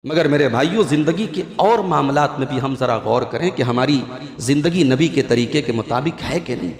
मगर मेरे भाइयों, ज़िंदगी के और मामलात में भी हम ज़रा गौर करें कि हमारी ज़िंदगी नबी के तरीके के मुताबिक है कि नहीं।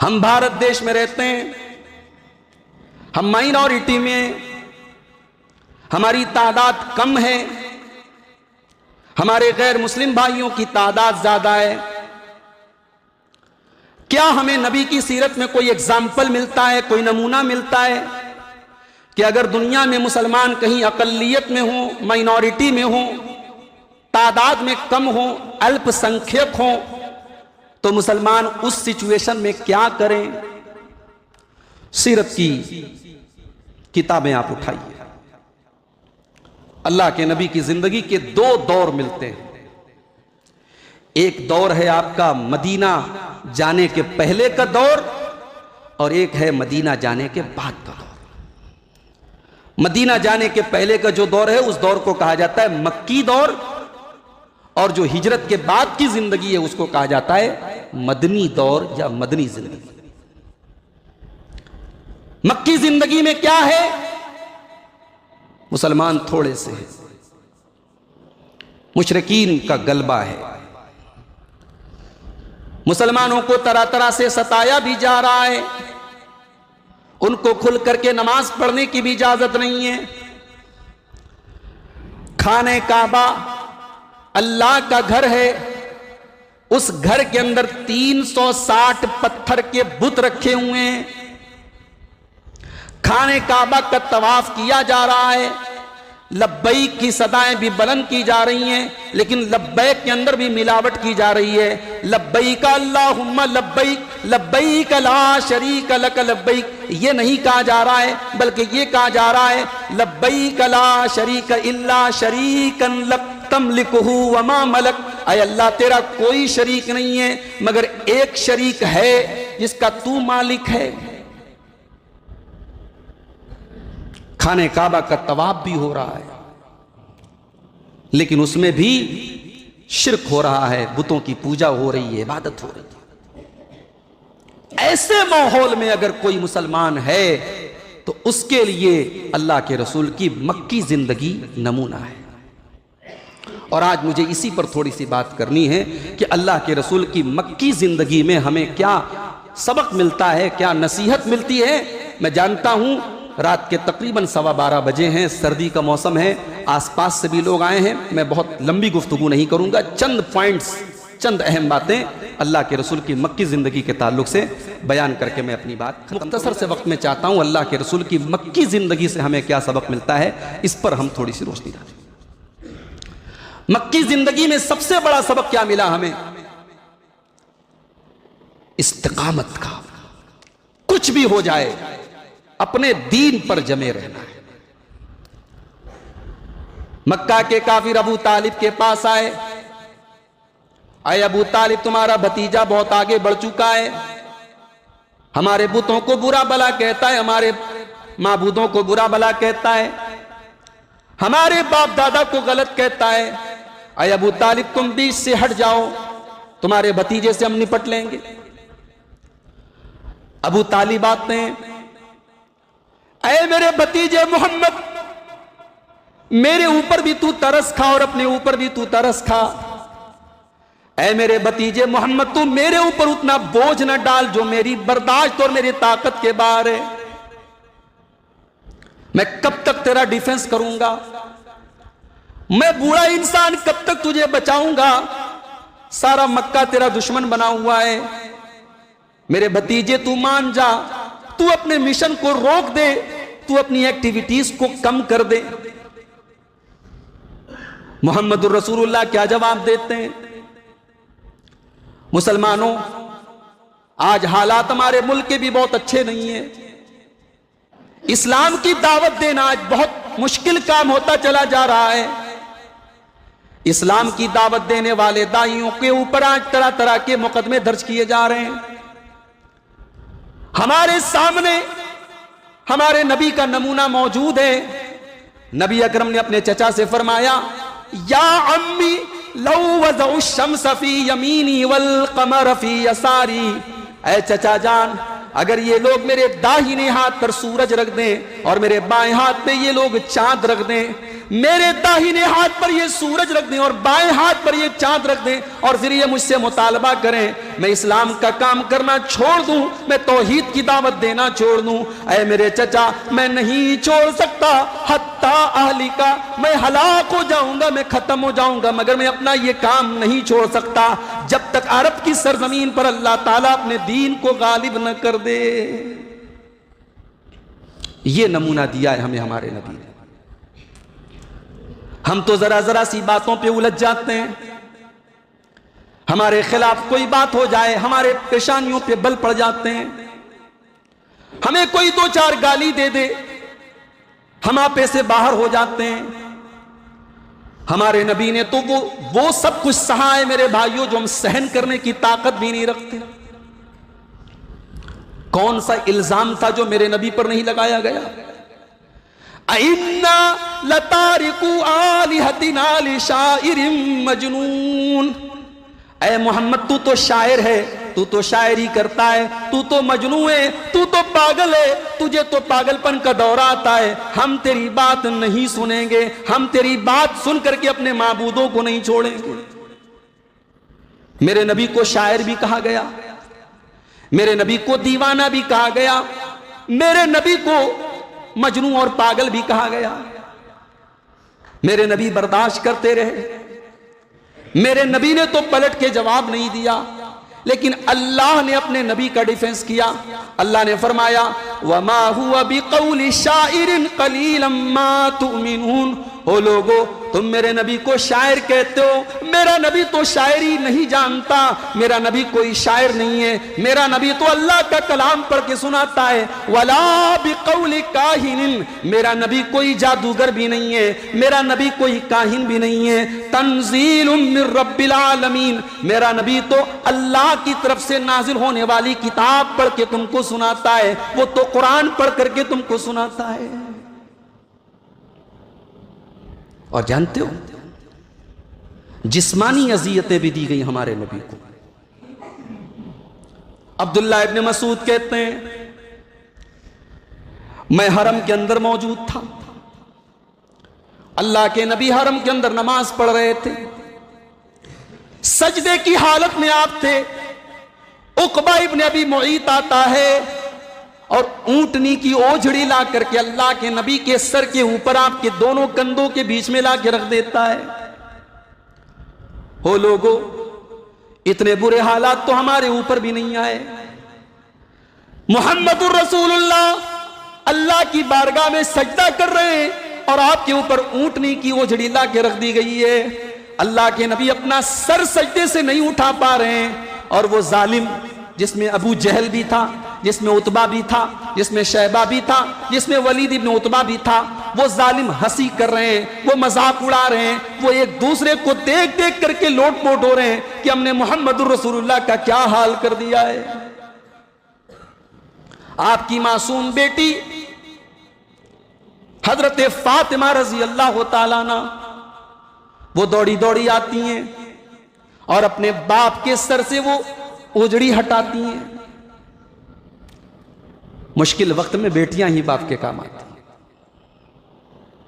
हम भारत देश में रहते हैं, हम माइनॉरिटी में, हमारी तादाद कम है, हमारे गैर मुस्लिम भाइयों की तादाद ज़्यादा है। क्या हमें नबी की सीरत में कोई एग्जाम्पल मिलता है, कोई नमूना मिलता है कि अगर दुनिया में मुसलमान कहीं अकलियत में हो, माइनॉरिटी में हो, तादाद में कम हो, अल्पसंख्यक हो, तो मुसलमान उस सिचुएशन में क्या करें? सीरत की किताबें आप उठाइए। अल्लाह के नबी की जिंदगी के दो दौर मिलते हैं। एक दौर है आपका मदीना जाने के पहले का दौर, और एक है मदीना जाने के बाद का दौर। मदीना जाने के पहले का जो दौर है उस दौर को कहा जाता है मक्की दौर, और जो हिजरत के बाद की जिंदगी है उसको कहा जाता है मदनी दौर या मदनी जिंदगी। मक्की जिंदगी में क्या है? मुसलमान थोड़े से हैं, मुशरिकीन का गलबा है, मुसलमानों को तरह तरह से सताया भी जा रहा है, उनको खुल करके नमाज पढ़ने की भी इजाजत नहीं है। खाने काबा अल्लाह का घर है, उस घर के अंदर 360 पत्थर के बुत रखे हुए हैं। खाने काबा का तवाफ किया जा रहा है, लब्बैक की सदाएं भी बुलंद की जा रही हैं, लेकिन लब्बैक के अंदर भी मिलावट की जा रही है। लब्बैक अल्लाहुम्मा लब्बैक, लब्बैक ला शरीक लक लब्बैक, ये नहीं कहा जा रहा है, बल्कि ये कहा जा रहा है लब्बैक ला शरीक इल्ला शरीकन लक तमलिकुहु वमा मलक। ऐ अल्लाह, तेरा कोई शरीक नहीं है मगर एक शरीक है जिसका तू मालिक है। खाने काबा का तवाफ भी हो रहा है, लेकिन उसमें भी शिर्क हो रहा है, बुतों की पूजा हो रही है, इबादत हो रही है। ऐसे माहौल में अगर कोई मुसलमान है तो उसके लिए अल्लाह के रसूल की मक्की जिंदगी नमूना है। और आज मुझे इसी पर थोड़ी सी बात करनी है कि अल्लाह के रसूल की मक्की जिंदगी में हमें क्या सबक मिलता है, क्या नसीहत मिलती है। मैं जानता हूं रात के तकरीबन 12:15 बजे हैं, सर्दी का मौसम है, आसपास से भी लोग आए हैं। मैं बहुत लंबी गुफ्तगू नहीं करूंगा, चंद पॉइंट्स, चंद अहम बातें अल्लाह के रसूल की मक्की ज़िंदगी के ताल्लुक से बयान करके मैं अपनी बात मुख्तसर से वक्त में चाहता हूं। अल्लाह के रसूल की मक्की ज़िंदगी से हमें क्या सबक मिलता है, इस पर हम थोड़ी सी रोशनी डालें। मक्की ज़िंदगी में सबसे बड़ा सबक क्या मिला हमें? इस्तिकामत का। कुछ भी हो जाए अपने दीन पर जमे रहना है। मक्का के काफिर अबू तालिब के पास आए, अय अबू तालिब, तुम्हारा भतीजा बहुत आगे बढ़ चुका है, हमारे बुतों को बुरा भला कहता है, हमारे माबूदों को बुरा भला कहता है, हमारे बाप दादा को गलत कहता है। अय अबू तालिब, तुम बीच से हट जाओ, तुम्हारे भतीजे से हम निपट लेंगे। अबू तालिब आते हैं, ऐ मेरे भतीजे मोहम्मद, मेरे ऊपर भी तू तरस खा और अपने ऊपर भी तू तरस खा। ऐ मेरे भतीजे मोहम्मद, तू मेरे ऊपर उतना बोझ न डाल जो मेरी बर्दाश्त और मेरी ताकत के बाहर है। मैं कब तक तेरा डिफेंस करूंगा? मैं बूढ़ा इंसान कब तक तुझे बचाऊंगा? सारा मक्का तेरा दुश्मन बना हुआ है। मेरे भतीजे, तू मान जा, तू अपने मिशन को रोक दे, तू अपनी एक्टिविटीज को कम कर दे। मोहम्मदुर रसूलुल्लाह क्या जवाब देते हैं? मुसलमानों, आज हालात हमारे मुल्क के भी बहुत अच्छे नहीं है। इस्लाम की दावत देना आज बहुत मुश्किल काम होता चला जा रहा है। इस्लाम की दावत देने वाले दाइयों के ऊपर आज तरह तरह के मुकदमे दर्ज किए जा रहे हैं। हमारे सामने हमारे नबी का नमूना मौजूद है। नबी अकरम ने अपने चचा से फरमाया, या अम्मी लौ वज़उ शम्स फी यमीनी वल क़मर फी यसारी, ऐ चचा जान, अगर ये लोग मेरे दाहिने हाथ पर सूरज रख दें और मेरे बाएं हाथ पे ये लोग चांद रख दें, मेरे दाहिने हाथ पर ये सूरज रख दें और बाएं हाथ पर ये चांद रख दें और फिर ये मुझसे मुतालबा करें मैं इस्लाम का काम करना छोड़ दूं, मैं तौहीद की दावत देना छोड़ दूं, ऐ मेरे चचा मैं नहीं छोड़ सकता। हत्ता अहलिका, मैं हलाक हो जाऊंगा, मैं खत्म हो जाऊंगा, मगर मैं अपना ये काम नहीं छोड़ सकता जब तक अरब की सरजमीन पर अल्लाह ताला अपने दीन को गालिब न कर दे। ये नमूना दिया है हमें हमारे नबी ने। हम तो जरा जरा सी बातों पे उलझ जाते हैं, हमारे खिलाफ कोई बात हो जाए हमारे पेशानियों पे बल पड़ जाते हैं, हमें कोई दो चार गाली दे दे हम आपे से बाहर हो जाते हैं। हमारे नबी ने तो वो सब कुछ सहा है मेरे भाइयों जो हम सहन करने की ताकत भी नहीं रखते। कौन सा इल्जाम था जो मेरे नबी पर नहीं लगाया गया? इन्ना लतारिकु आलिहतिना लिशाइरिम मजनून, ऐ मोहम्मद तू तो शायर है, तू तो शायरी करता है, तू तो मजनू है, तू तो पागल है, तुझे तो पागलपन का दौरा आता है, हम तेरी बात नहीं सुनेंगे, हम तेरी बात सुन करके अपने माबूदों को नहीं छोड़ेंगे। मेरे नबी को शायर भी कहा गया, मेरे नबी को दीवाना भी कहा गया, मेरे नबी को मजनू और पागल भी कहा गया। मेरे नबी बर्दाश्त करते रहे, मेरे नबी ने तो पलट के जवाब नहीं दिया, लेकिन अल्लाह ने अपने नबी का डिफेंस किया। अल्लाह ने फरमाया वमा हुआ बिकौली शाइरिन कलीलम मा तुमिनून, ओ लोगो तुम मेरे नबी को शायर कहते हो, मेरा नबी तो शायरी नहीं जानता, मेरा नबी कोई शायर नहीं है, मेरा नबी तो अल्लाह का कलाम पढ़ के सुनाता है। वला बिकौली काहिनिन, मेरा नबी कोई जादूगर भी नहीं है, मेरा नबी कोई काहिन भी नहीं है। तंजीलुम मिर रब्बिल आलमीन, मेरा नबी तो अल्लाह की तरफ से नाजिल होने वाली किताब पढ़ के तुमको सुनाता है, वो तो कुरान पढ़ करके तुमको सुनाता है। और जानते हो जिस्मानी अजियतें भी दी गई हमारे नबी को। अब्दुल्ला इब्न मसूद कहते हैं मैं हरम के अंदर मौजूद था, अल्लाह के नबी हरम के अंदर नमाज पढ़ रहे थे, सजदे की हालत में आप थे। उकबा इब्न अबी मुईत आता है और ऊंटनी की ओझड़ी ला करके अल्लाह के नबी के सर के ऊपर आपके दोनों कंधों के बीच में ला के रख देता है। हो लोगो इतने बुरे हालात तो हमारे ऊपर भी नहीं आए। मुहम्मदुर रसूलुल्लाह अल्लाह की बारगाह में सजदा कर रहे हैं और आपके ऊपर ऊंटनी की ओझड़ी ला के रख दी गई है। अल्लाह के नबी अपना सर सजदे से नहीं उठा पा रहे हैं और वो जालिम जिसमें अबू जहल भी था, जिसमें उतबा भी था, जिसमें शैबा भी था, जिसमें वलीद इब्न उतबा भी था, वो जालिम हंसी कर रहे हैं, वो मजाक उड़ा रहे हैं, वो एक दूसरे को देख देख करके लोटपोट हो रहे हैं कि हमने मोहम्मदुर रसूलुल्लाह का क्या हाल कर दिया है। आपकी मासूम बेटी हजरत फातिमा रजी अल्लाह तआला अन्हा वो दौड़ी दौड़ी आती हैं और अपने बाप के सर से वो ओझड़ी हटाती हैं। मुश्किल वक्त में बेटियां ही बाप के काम आती हैं।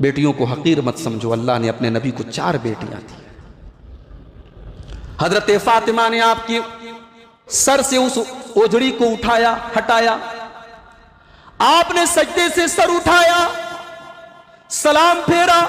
बेटियों को हकीर मत समझो, अल्लाह ने अपने नबी को 4 बेटियां दी। हजरत फातिमा ने आपके सर से उस ओझड़ी को उठाया, हटाया, आपने सजदे से सर उठाया, सलाम फेरा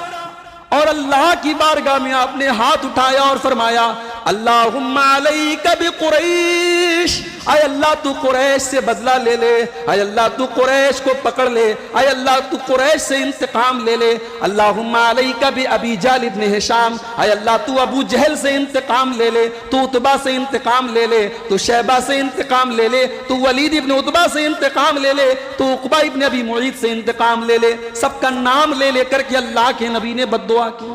और अल्लाह की बारगाह में आपने हाथ उठाया और फरमाया अल्लाहुम्मा अलैका बिकुरैश, आय अल्लाह तू कुरैश से बदला ले ले, आय अल्लाह तू कुरैश को पकड़ ले, आय अल्लाह तू कुरैश से इंतकाम ले ले। अल्लाहुम्मा अलैका बि अबी जहल इब्न हिशाम, आय अल्लाह तू अबू जहल से इंतकाम ले ले, तू उतबा से इंतकाम ले ले, तू शैबा से इंतकाम ले ले, तू वलीद इब्न उतबा से इंतकाम ले ले, तू उकबा इब्न अबी मुईत से इंतकाम ले ले। सबका नाम ले लेकर के अल्लाह के नबी ने बद्दुआ की।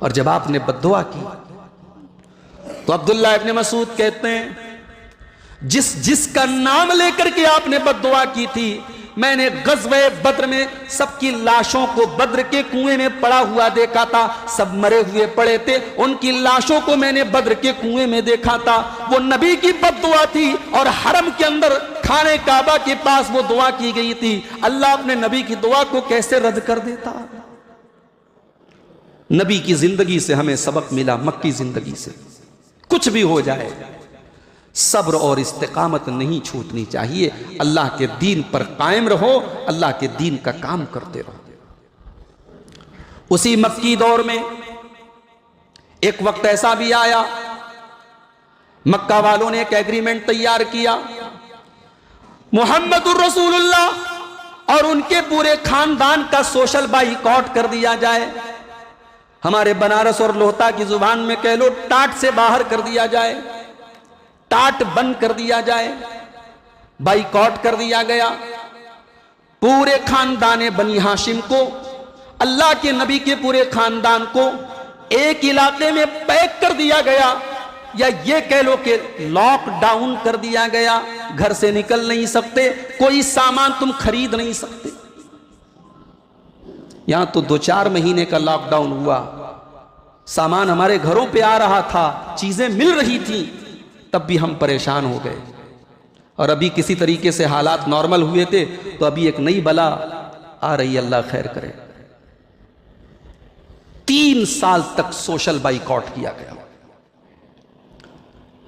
और जब आपने बद्दुआ की तो अब्दुल्ला इब्न मसूद कहते हैं जिसका नाम लेकर के आपने बद्दुआ की थी मैंने गज़वे बद्र में सबकी लाशों को बद्र के कुएं में पड़ा हुआ देखा था। सब मरे हुए पड़े थे, उनकी लाशों को मैंने बद्र के कुएं में देखा था। वो नबी की बद्दुआ थी और हरम के अंदर खाने काबा के पास वो दुआ की गई थी। अल्लाह अपने नबी की दुआ को कैसे रद्द कर देता? नबी की जिंदगी से हमें सबक मिला, मक्की जिंदगी से। कुछ भी हो जाए, सब्र और इस्तिकामत नहीं छूटनी चाहिए। अल्लाह के दीन पर कायम रहो, अल्लाह के दीन का काम करते रहो। उसी मक्की दौर में एक वक्त ऐसा भी आया, मक्का वालों ने एक एग्रीमेंट तैयार किया, मुहम्मदुर रसूलुल्लाह और उनके पूरे खानदान का सोशल बाइकॉट कर दिया जाए। हमारे बनारस और लोहता की जुबान में कह लो, टाट से बाहर कर दिया जाए, टाट बंद कर दिया जाए, बाइकॉट कर दिया गया। पूरे खानदान बनी हाशिम को, अल्लाह के नबी के पूरे खानदान को एक इलाके में पैक कर दिया गया, या ये कह लो कि लॉकडाउन कर दिया गया। घर से निकल नहीं सकते, कोई सामान तुम खरीद नहीं सकते। यहां तो 2-4 महीने का लॉकडाउन हुआ, सामान हमारे घरों पे आ रहा था, चीजें मिल रही थी, तब भी हम परेशान हो गए। और अभी किसी तरीके से हालात नॉर्मल हुए थे, तो अभी एक नई बला आ रही, अल्लाह खैर करे। 3 साल तक सोशल बाइकॉट किया गया।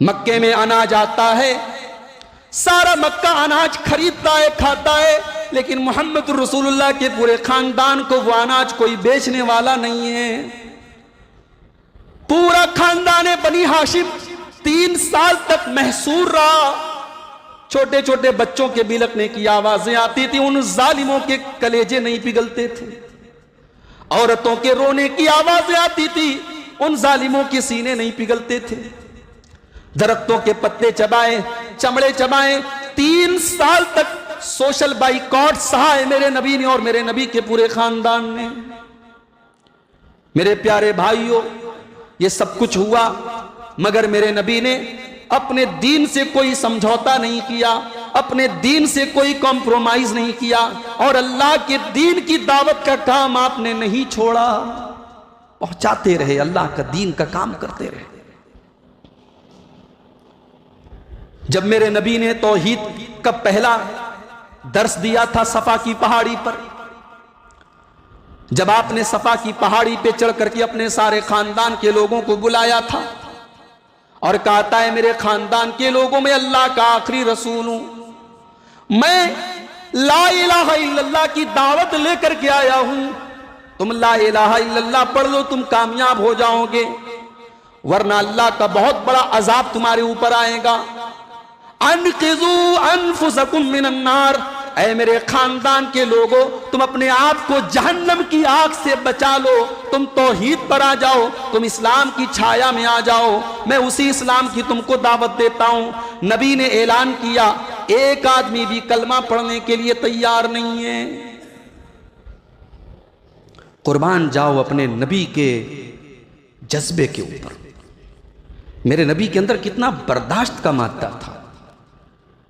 मक्के में अनाज आता है, सारा मक्का अनाज खरीदता है, खाता है, लेकिन मोहम्मद रसूलुल्लाह के पूरे खानदान को वो अनाज कोई बेचने वाला नहीं है। पूरा खानदान बनी हाशिम 3 साल तक महसूर रहा। छोटे छोटे बच्चों के बिलकने की आवाजें आती थी, उन जालिमों के कलेजे नहीं पिघलते थे। औरतों के रोने की आवाजें आती थी, उन जालिमों के सीने नहीं पिघलते थे। दरख्तों के पत्ते चबाए, चमड़े चबाए, 3 साल तक सोशल बाइकॉट सहा है मेरे नबी ने और मेरे नबी के पूरे खानदान ने। मेरे प्यारे भाइयों, ये सब कुछ हुआ, मगर मेरे नबी ने अपने दीन से कोई समझौता नहीं किया, अपने दीन से कोई कॉम्प्रोमाइज नहीं किया, और अल्लाह के दीन की दावत का काम आपने नहीं छोड़ा, पहुंचाते रहे, अल्लाह का दीन का काम करते रहे। जब मेरे नबी ने तौहीद का पहला दर्स दिया था सफा की पहाड़ी पर, जब आपने सफा की पहाड़ी पे चढ़ करके अपने सारे खानदान के लोगों को बुलाया था और कहता है, मेरे खानदान के लोगों में अल्लाह का आखिरी रसूल हूं, मैं ला इलाहा इल्लल्लाह की दावत लेकर के आया हूं, तुम ला इलाहा इल्लल्लाह पढ़ लो, तुम कामयाब हो जाओगे, वरना अल्लाह का बहुत बड़ा अजाब तुम्हारे ऊपर आएगा। अनक़िज़ू अनफुसकुम मिनन नार, ऐ मेरे खानदान के लोगों, तुम अपने आप को जहन्नम की आग से बचा लो, तुम तौहीद पर आ जाओ, तुम इस्लाम की छाया में आ जाओ, मैं उसी इस्लाम की तुमको दावत देता हूं। नबी ने ऐलान किया, एक आदमी भी कलमा पढ़ने के लिए तैयार नहीं है। कुर्बान जाओ अपने नबी के जज्बे के ऊपर। मेरे नबी के अंदर कितना बर्दाश्त का मादा था।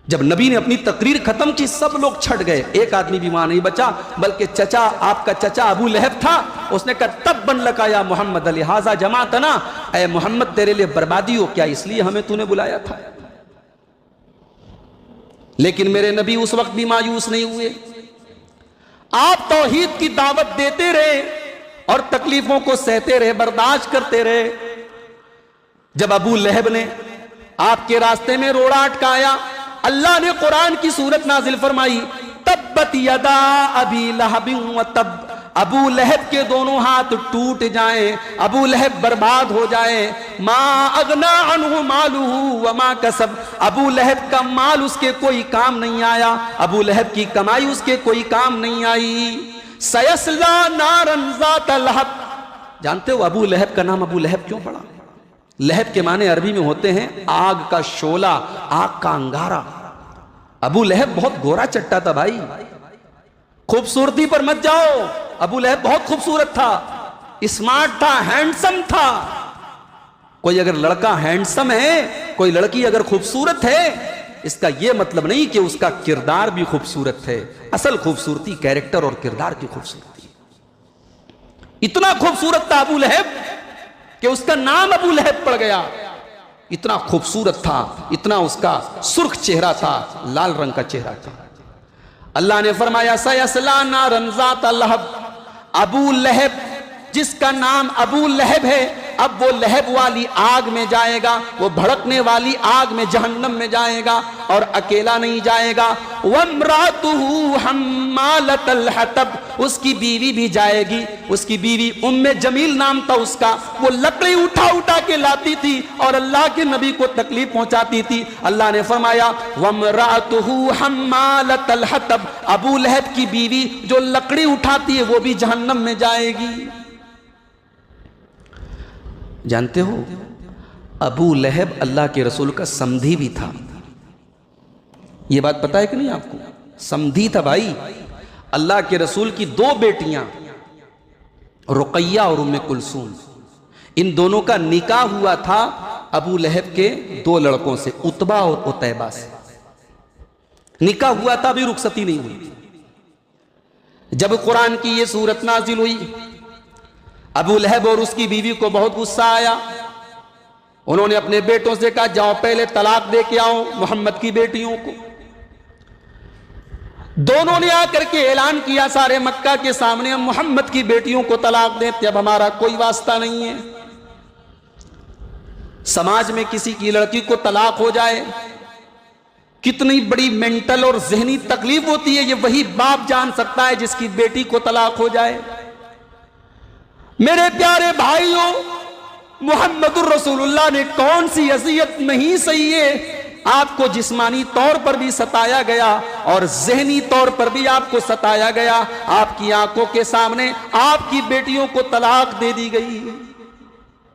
जब नबी ने अपनी तकरीर खत्म की, सब लोग छट गए, एक आदमी भी वहां नहीं बचा, बल्कि चचा, आपका चचा अबू लहब था, उसने कहा, तब बन लगा या मोहम्मद लिहाजा जमातना, ऐ मोहम्मद तेरे लिए बर्बादी हो क्या, इसलिए हमें तूने बुलाया था। लेकिन मेरे नबी उस वक्त भी मायूस नहीं हुए, आप तौहीद की दावत देते रहे और तकलीफों को सहते रहे, बर्दाश्त करते रहे। जब अबू लहब ने आपके रास्ते में रोड़ा अटकाया, अल्लाह ने कुरान की सूरत नाजिल फरमाई, तब्बत यदा अबी लहब व तब, अबू लहब के दोनों हाथ टूट जाएं, अबू लहब बर्बाद हो जाए, मा अगना अन्हु मालुहु व मा कसब, अबू लहब का माल उसके कोई काम नहीं आया, अबू लहब की कमाई उसके कोई काम नहीं आई। सयस्ला नारन ज़ात लहब, जानते हो अबू लहब का नाम अबू लहब क्यों पड़ा? लहब के माने अरबी में होते हैं आग का शोला, आग का अंगारा। अबू लहब बहुत गोरा चट्टा था भाई, खूबसूरती पर मत जाओ, अबू लहब बहुत खूबसूरत था, स्मार्ट था, हैंडसम था। कोई अगर लड़का हैंडसम है, कोई लड़की अगर खूबसूरत है, इसका यह मतलब नहीं कि उसका किरदार भी खूबसूरत है। असल खूबसूरती कैरेक्टर और किरदार की खूबसूरती। इतना खूबसूरत था अबू लहब कि उसका नाम अबू लहब पड़ गया। इतना खूबसूरत था, इतना उसका सुर्ख चेहरा था, लाल रंग का चेहरा था। अल्लाह ने फरमाया सयस्ला नारन ज़ात लहब, अबू लहब जिसका नाम अबू लहब है, अब वो लहब वाली आग में जाएगा, वो भड़कने वाली आग में, जहन्नम में जाएगा। और अकेला नहीं जाएगा, वम्रातुहु हम्मालतल हतब, उसकी बीवी भी जाएगी। उसकी बीवी उम्मे जमील नाम था उसका, वो लकड़ी उठा उठा के लाती थी और अल्लाह के नबी को तकलीफ पहुंचाती थी। अल्लाह ने फरमाया वम्रातुहु हम्मालतल हतब, अबू लहब की बीवी जो लकड़ी उठाती है वो भी जहन्नम में जाएगी। जानते हो अबू लहब अल्लाह के रसूल का समधी भी था। यह बात पता है कि नहीं आपको? समधी था भाई। अल्लाह के रसूल की दो बेटियां रुकैया और उम्मे कुलसूम, इन दोनों का निकाह हुआ था अबू लहब के दो लड़कों से, उतबा और उतैबा से। निकाह हुआ था, अभी रुखसती नहीं हुई। जब कुरान की यह सूरत नाजिल हुई, अबू लहब और उसकी बीवी को बहुत गुस्सा आया। उन्होंने अपने बेटों से कहा जाओ पहले तलाक दे के आओ मोहम्मद की बेटियों को। दोनों ने आकर के ऐलान किया सारे मक्का के सामने, हम मोहम्मद की बेटियों को तलाक देते, अब हमारा कोई वास्ता नहीं है। समाज में किसी की लड़की को तलाक हो जाए कितनी बड़ी मेंटल और जहनी तकलीफ होती है, ये वही बाप जान सकता है जिसकी बेटी को तलाक हो जाए। मेरे प्यारे भाइयों, मुहम्मदुर रसूलुल्लाह ने कौन सी अज़ियत नहीं सही है। आपको जिस्मानी तौर पर भी सताया गया और ज़हनी तौर पर भी आपको सताया गया। आपकी आंखों के सामने आपकी बेटियों को तलाक दे दी गई।